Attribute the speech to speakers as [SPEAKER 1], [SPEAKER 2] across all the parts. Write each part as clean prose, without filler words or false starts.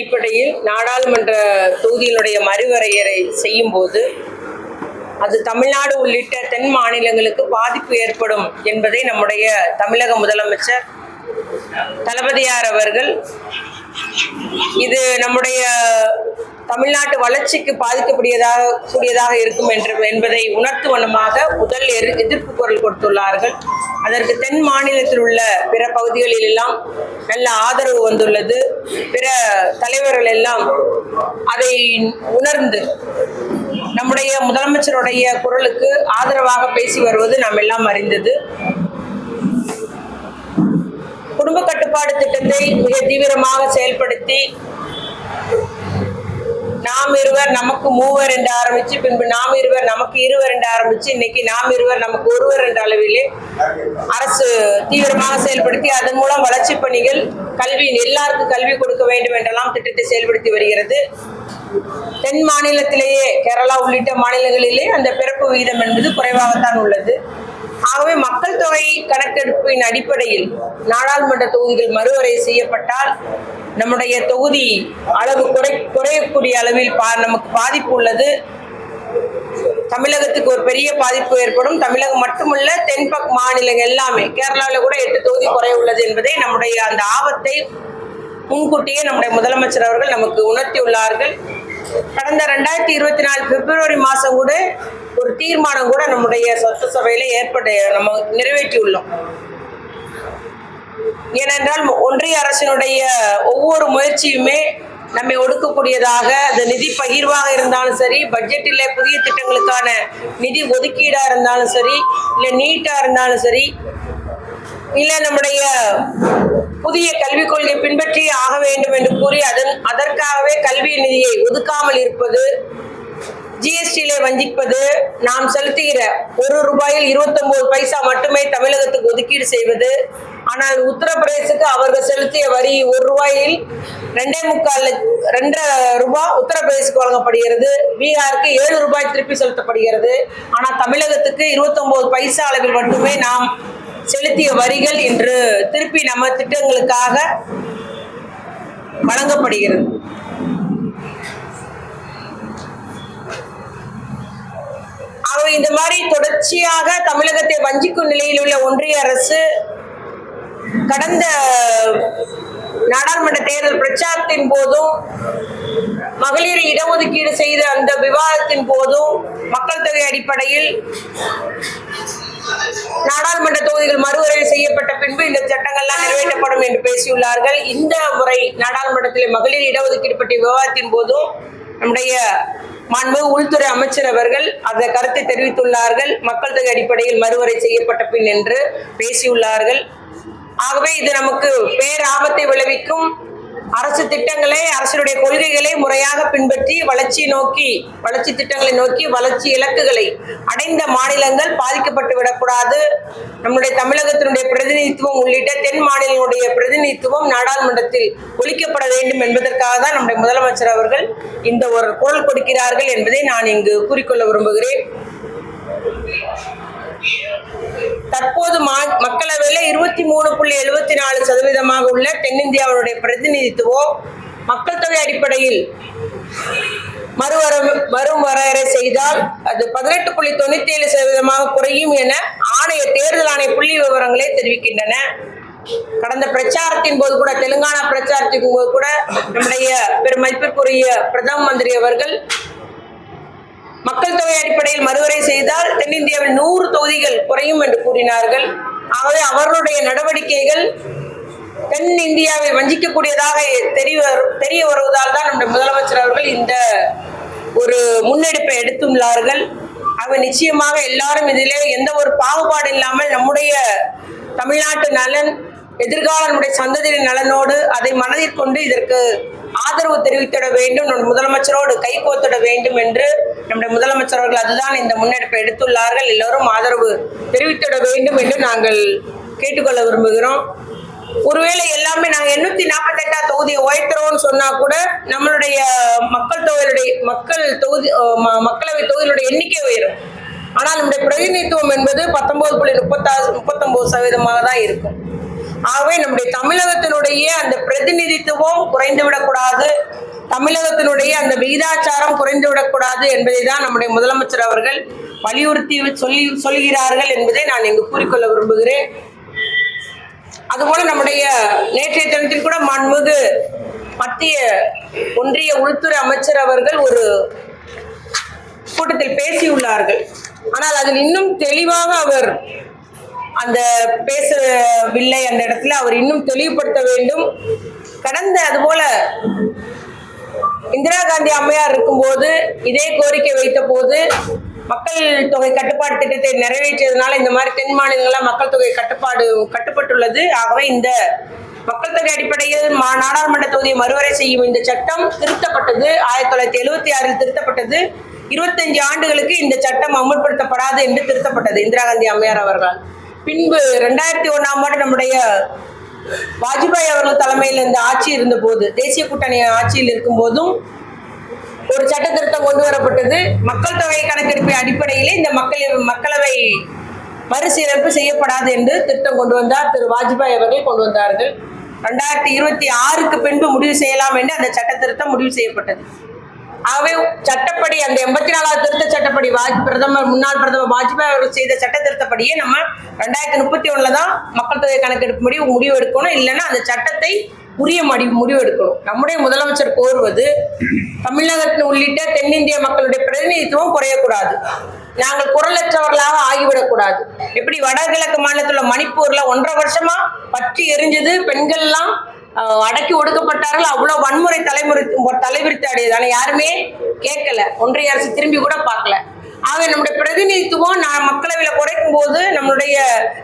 [SPEAKER 1] அடிப்படையில் நாடாளுமன்ற தொகுதியினுடைய மறுவரையறை செய்யும் போது அது தமிழ்நாடு உள்ளிட்ட தென் மாநிலங்களுக்கு பாதிப்பு ஏற்படும் என்பதை நம்முடைய தமிழக முதலமைச்சர் தளபதியார் அவர்கள் இது நம்முடைய தமிழ்நாட்டு வளர்ச்சிக்கு பாதிக்கக்கூடியதாக இருக்கும் என்பதை உணர்த்தும் வண்ணமாக முதல் எதிர்ப்பு குரல் கொடுத்துள்ளார்கள். அதற்கு தென் மாநிலத்தில் உள்ள பிற பகுதிகளில் எல்லாம் நல்ல ஆதரவு வந்துள்ளது. பிற தலைவர்கள் எல்லாம் அதை உணர்ந்து நம்முடைய முதலமைச்சருடைய குரலுக்கு ஆதரவாக பேசி வருவது நாம் எல்லாம் அறிந்தது. குடும்ப கட்டுப்பாடு திட்டத்தை மிக தீவிரமாக செயல்படுத்தி நாம் இருவர் நமக்கு மூவர் என்று ஆரம்பிச்சு, பின்பு நாம் இருவர் நமக்கு இருவர் என்று ஆரம்பிச்சு, இன்னைக்கு நாம் இருவர் நமக்கு ஒருவர் என்ற அளவிலே அரசு தீவிரமாக செயல்படுத்தி அதன் மூலம் வளர்ச்சி பணிகள், கல்வி, எல்லாருக்கும் கல்வி கொடுக்க வேண்டும் என்றெல்லாம் திட்டத்தை செயல்படுத்தி வருகிறது. தென் மாநிலத்திலேயே கேரளா உள்ளிட்ட மாநிலங்களிலே அந்த பிறப்பு விகிதம் என்பது குறைவாகத்தான் உள்ளது. ஆகவே மக்கள் தொகை கணக்கெடுப்பின் அடிப்படையில் நாடாளுமன்ற தொகுதிகள் மறுவரை செய்யப்பட்டால் நம்முடைய தொகுதி அளவு குறையக்கூடிய அளவில் நமக்கு பாதிப்பு உள்ளது. தமிழகத்துக்கு ஒரு பெரிய பாதிப்பு ஏற்படும். தமிழகம் மட்டுமல்ல, தென்பக் மாநிலங்கள் எல்லாமே, கேரளாவில் கூட 8 தொகுதி குறைய உள்ளது என்பதை நம்முடைய அந்த ஆபத்தை முன்கூட்டியே நம்முடைய முதலமைச்சர் அவர்கள் நமக்கு உணர்த்தியுள்ளார்கள். கடந்த 2024 பிப்ரவரி மாதம் கூட ஒரு தீர்மானம் கூட நம்முடைய சட்டசபையில நம்ம நிறைவேற்றியுள்ளோம். ஏனென்றால் ஒன்றிய அரசினுடைய ஒவ்வொரு முயற்சியுமே நம்மை ஒடுக்கக்கூடியதாக, அது நிதி பகிர்வாக இருந்தாலும் சரி, பட்ஜெட்டில் புதிய திட்டங்களுக்கான நிதி ஒதுக்கீடா இருந்தாலும் சரி, இல்லை நீட்டா இருந்தாலும் சரி, இல்லை நம்முடைய புதிய கல்விக் கொள்கை பின்பற்றி ஆக வேண்டும் என்று கூறி அதற்காகவே கல்வி நிதியை ஒதுக்காமல் இருப்பது, ஜிஎஸ்டியிலே வஞ்சிப்பது, நாம் செலுத்துகிற ₹1 29 பைசா மட்டுமே தமிழகத்துக்கு ஒதுக்கீடு செய்வது. ஆனால் உத்தரப்பிரதேசத்துக்கு அவர்கள் செலுத்திய வரி ₹1 2.25 உத்தரப்பிரதேசத்துக்கு வழங்கப்படுகிறது. பீகாருக்கு ₹7 திருப்பி செலுத்தப்படுகிறது. ஆனால் தமிழகத்துக்கு 29 பைசா அளவில் மட்டுமே நாம் செலுத்திய வரிகள் இன்று திருப்பி நம்ம திட்டங்களுக்காக வழங்கப்படுகிறது. ஆகவே இந்த மாதிரி தொடர்ச்சியாக தமிழகத்தை வஞ்சிக்கும் நிலையில் உள்ள ஒன்றிய அரசு கடந்த நாடாளுமன்ற தேர்தல் பிரச்சாரத்தின் போதும், மகளிர் இடஒதுக்கீடு செய்த அந்த விவாதத்தின் போதும், மக்கள் தொகை அடிப்படையில் நாடாளுமன்ற தொகுதிகள் மறுவரையறை செய்யப்பட்ட பின்பு இந்த சட்டங்கள்லாம் நிறைவேற்றப்படும் என்று பேசியுள்ளார்கள். இந்த முறை நாடாளுமன்றத்தில் மகளிர் இடஒதுக்கீடு பற்றிய விவாதத்தின் போதும் நம்முடைய மாண்புமிகு உள்துறை அமைச்சர் அவர்கள் அந்த கருத்தை தெரிவித்துள்ளார்கள். மக்கள் தொகை அடிப்படையில் மறுவரை செய்யப்பட்ட பின் என்று பேசியுள்ளார்கள். ஆகவே இது நமக்கு பேராபத்தை விளைவிக்கும். அரசு திட்டங்களை, அரசுடைய கொள்கைகளை முறையாக பின்பற்றி வளர்ச்சி திட்டங்களை நோக்கி வளர்ச்சி இலக்குகளை அடைந்த மாநிலங்கள் பாதிக்கப்பட்டு விடக்கூடாது. நம்முடைய தமிழகத்தினுடைய பிரதிநிதித்துவம் உள்ளிட்ட தென் மாநிலங்களுடைய பிரதிநிதித்துவம் நாடாளுமன்றத்தில் ஒழிக்கப்பட வேண்டும் என்பதற்காக தான் நம்முடைய முதலமைச்சர் அவர்கள் இந்த ஒரு குரல் கொடுக்கிறார்கள் என்பதை நான் இங்கு கூறிக்கொள்ள விரும்புகிறேன். தற்போது மக்களவையில் 23.74% உள்ள தென்னிந்தியாவுடைய பிரதிநிதித்துவம் மக்கள் தொகை அடிப்படையில் மறுவரையறை செய்தால் அது 18.97% குறையும் என தேர்தல் ஆணைய புள்ளி விவரங்களே தெரிவிக்கின்றன. கடந்த பிரச்சாரத்தின் போது கூட, தெலுங்கானா பிரச்சாரத்தின் போது கூட நம்முடைய பெருமதிப்பிற்குரிய பிரதம மந்திரி அவர்கள் மக்கள் தொகை அடிப்படையில் மறுவரை செய்தால் தென்னிந்தியாவில் 100 தொகுதிகள் குறையும் என்று கூறினார்கள். ஆகவே அவர்களுடைய நடவடிக்கைகள் தென் இந்தியாவை வஞ்சிக்கக்கூடியதாக தெரிய வருவதால் தான் நம்முடைய முதலமைச்சர் அவர்கள் இந்த ஒரு முன்னெடுப்பை எடுத்துள்ளார்கள். ஆக நிச்சயமாக எல்லாரும் இதிலே எந்த ஒரு பாகுபாடு இல்லாமல் நம்முடைய தமிழ்நாட்டு நலன், எதிர்கால நம்முடைய சந்ததியின் நலனோடு அதை மனதில் கொண்டு இதற்கு ஆதரவு தெரிவித்திட வேண்டும், நம் முதலமைச்சரோடு கைகோத்திட வேண்டும் என்று நம்முடைய முதலமைச்சர் அவர்கள் அதுதான் இந்த முன்னெடுப்பை எடுத்துள்ளார்கள். எல்லோரும் ஆதரவு தெரிவித்திட வேண்டும் என்று நாங்கள் கேட்டுக்கொள்ள விரும்புகிறோம். ஒருவேளை எல்லாமே நாங்கள் 848 தொகுதியை உயர்த்துறோம்னு சொன்னா கூட நம்மளுடைய மக்களவை தொகுதிகளுடைய எண்ணிக்கை உயரும். ஆனால் நம்முடைய பிரதிநிதித்துவம் என்பது 19.39% தான் இருக்கும். ஆகவே நம்முடைய தமிழகத்தினுடைய அந்த பிரதிநிதித்துவம் குறைந்துவிடக்கூடாது, தமிழகத்தினுடைய அந்த விகிதாச்சாரம் குறைந்துவிடக்கூடாது என்பதை தான் நம்முடைய முதலமைச்சர் அவர்கள் வலியுறுத்தி சொல்கிறார்கள் என்பதை நான் இங்கு கூறிக்கொள்ள விரும்புகிறேன். அதுபோல நம்முடைய நேற்றைய தினத்தில் கூட மாண்புமிகு மத்திய ஒன்றிய உள்துறை அமைச்சர் அவர்கள் ஒரு கூட்டத்தில் பேசியுள்ளார்கள். ஆனால் அதில் இன்னும் தெளிவாக அவர் அந்த பேசவில்லை. அந்த இடத்துல அவர் இன்னும் தெளிவுபடுத்த வேண்டும். கடந்த அதுபோல இந்திரா காந்தி அம்மையார் இருக்கும்போது இதே கோரிக்கை வைத்த போது மக்கள் தொகை கட்டுப்பாடு திட்டத்தை நிறைவேற்றியதுனால இந்த மாதிரி தென் மாநிலங்களில் மக்கள் தொகை கட்டுப்பட்டுள்ளது. ஆகவே இந்த மக்கள் தொகை அடிப்படையில் நாடாளுமன்ற தொகுதியை மறுவரை செய்யும் இந்த சட்டம் திருத்தப்பட்டது. 1976 திருத்தப்பட்டது. 25 ஆண்டுகளுக்கு இந்த சட்டம் அமல்படுத்தப்படாது என்று திருத்தப்பட்டது இந்திரா காந்தி அம்மையார் அவர்களால். பின்பு 2001ஆம் ஆண்டு நம்முடைய வாஜ்பாய் அவர்கள் தலைமையில் இந்த ஆட்சி இருந்த போது, தேசிய கூட்டணி ஆட்சியில் இருக்கும் போதும் ஒரு சட்ட திருத்தம் கொண்டு வரப்பட்டது. மக்கள் தொகை கணக்கெடுப்பு அடிப்படையிலே இந்த மக்களவை மறுசீரமைப்பு செய்யப்படாது என்று திட்டம் கொண்டு வந்தார் திரு வாஜ்பாய் அவர்கள் கொண்டு வந்தார்கள். 2026க்கு பின்பு முடிவு செய்யலாம் என்று அந்த சட்ட திருத்தம் முடிவு செய்யப்பட்டது. ஆகவே சட்டப்படி அந்த 84வது திருத்த சட்டப்படி முன்னாள் பிரதமர் வாஜ்பாய் அவர்கள் செய்த சட்ட திருத்தப்படியே நம்ம 2031 தான் மக்கள் தொகை கணக்கெடுப்பு முடிவு எடுக்கணும். இல்லைன்னா அந்த சட்டத்தை உரிய முடிவு எடுக்கணும். நம்முடைய முதலமைச்சர் கோருவது தமிழகத்தில் உள்ளிட்ட தென்னிந்திய மக்களுடைய பிரதிநிதித்துவம் குறையக்கூடாது, நாங்கள் குரலற்றவர்களாக ஆகிவிடக்கூடாது. எப்படி வடகிழக்கு மாநிலத்தில் உள்ள மணிப்பூர்ல 1.5 வருஷமா பற்றி எரிஞ்சது, பெண்கள் எல்லாம் அடக்கி ஒடுக்கப்பட்டார்கள், அவ்வளவு வன்முறை தலைவிரித்து அடையுது. ஆனா யாருமே கேட்கல, ஒன்றிய அரசு திரும்பி கூட பார்க்கல. ஆக நம்முடைய பிரதிநிதித்துவம் மக்களவையில குறைக்கும் போது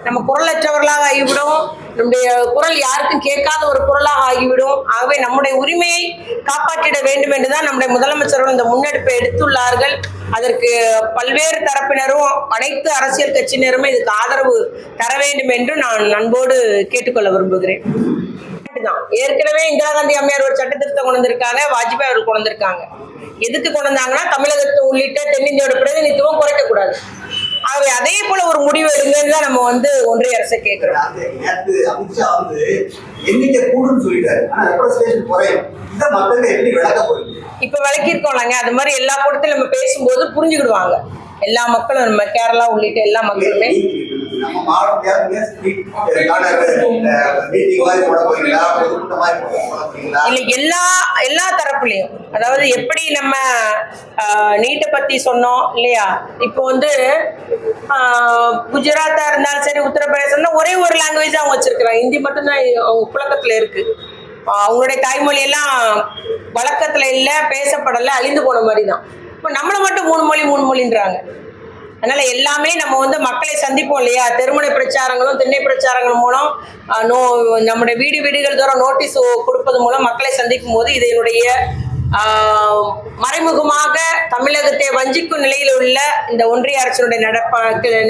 [SPEAKER 1] நம்ம குரலற்றவர்களாக ஆகிவிடும், நம்முடைய குரல் யாருக்கும் கேட்காத ஒரு குரலாக ஆகிவிடும். ஆகவே நம்முடைய உரிமையை காப்பாற்றிட வேண்டும் என்றுதான் நம்முடைய முதலமைச்சர்கள் இந்த முன்னெடுப்பை எடுத்துள்ளார்கள். அதற்கு பல்வேறு தரப்பினரும் அனைத்து அரசியல் கட்சியினருமே இதுக்கு ஆதரவு தர வேண்டும் என்று நான் அன்போடு கேட்டுக்கொள்ள விரும்புகிறேன். ஏற்கனவே இந்திரா காந்தி அம்மையார் ஒரு சட்ட திருத்தம் கொண்டு வந்திருக்காங்க, வாஜ்பாய் அவர்கள் கொண்டு வந்திருக்காங்க. எதுக்கு கொண்டு வந்தாங்கன்னா தமிழகத்தை உள்ளிட்ட தென்னிந்தியோட பிரதிநிதித்துவம் குறைக்கக்கூடாது. ஆகவே அதே போல ஒரு முடிவு எடுங்கன்னு தான் நம்ம ஒன்றிய அரசை கேட்கிறோம். இப்ப விளக்கிருக்கோம்லங்க, அது மாதிரி எல்லா கூட்டத்திலும் நம்ம பேசும்போது புரிஞ்சுக்கிடுவாங்க எல்லா மக்களும், நம்ம கேரளா உள்ளிட்ட எல்லா மக்களுமே. எல்லா தரப்புலையும், அதாவது எப்படி நம்ம நீட்டை பத்தி சொன்னோம் இல்லையா, இப்போ குஜராத்தா இருந்தாலும் சரி, உத்தரப்பிரதேசம் ஒரே ஒரு லாங்குவேஜ் அவங்க வச்சிருக்கிறாங்க, ஹிந்தி மட்டும்தான் அவங்க புழக்கத்துல இருக்கு. அவங்களுடைய தாய்மொழி எல்லாம் வழக்கத்துல இல்ல, பேசப்படல, அழிந்து போன மாதிரி தான். இப்போ நம்மளை மட்டும் 3 மொழின்றாங்க. அதனால எல்லாமே நம்ம மக்களை சந்திப்போம் இல்லையா, தெருமுனை பிரச்சாரங்களும் திண்ணை பிரச்சாரங்கள் மூலம் நம்முடைய வீடுகள் தோறும் நோட்டீஸ் கொடுப்பது மூலம் மக்களை சந்திக்கும் போது இதனுடைய மறைமுகமாக தமிழகத்தை வஞ்சிக்கும் நிலையில் உள்ள இந்த ஒன்றிய அரசினுடைய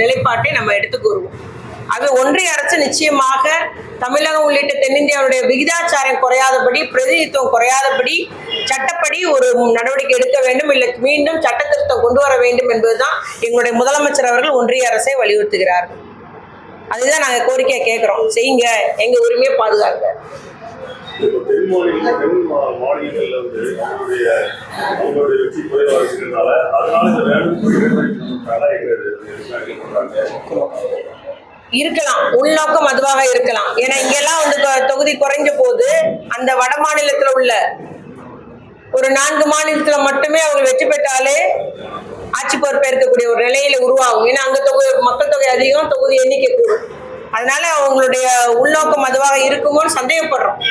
[SPEAKER 1] நிலைப்பாட்டை நம்ம எடுத்து கூறுவோம். அது ஒன்றிய அரசு நிச்சயமாக தமிழகம் உள்ளிட்ட தென்னிந்தியாவுடைய விகிதாச்சாரம் குறையாதபடி, பிரதிநிதித்துவம் குறையாதபடி சட்டப்படி ஒரு நடவடிக்கை எடுக்க வேண்டும், இல்லை மீண்டும் சட்ட திருத்தம் கொண்டு வர வேண்டும் என்பதுதான் எங்களுடைய முதலமைச்சர் அவர்கள் ஒன்றிய அரசை வலியுறுத்துகிறார்கள். அதுதான் நாங்க கோரிக்கையை கேட்கிறோம், செய்யுங்க, எங்க உரிமையை பாதுகாக்க. இருக்கலாம், உள்நோக்கம் அதுவாக இருக்கலாம். ஏன்னா இங்கெல்லாம் தொகுதி குறைஞ்ச போது அந்த வட மாநிலத்துல உள்ள ஒரு 4 மாநிலத்துல மட்டுமே அவங்க வெற்றி பெற்றாலே ஆட்சி பொறுப்பேற்கக்கூடிய ஒரு நிலையில உருவாகும். ஏன்னா அங்க மக்கள் தொகை அதிகம், தொகுதி எண்ணிக்கை கூடும். அதனால அவங்களுடைய உள்நோக்கம் அதுவாக இருக்குமோன்னு சந்தேகப்படுறோம்.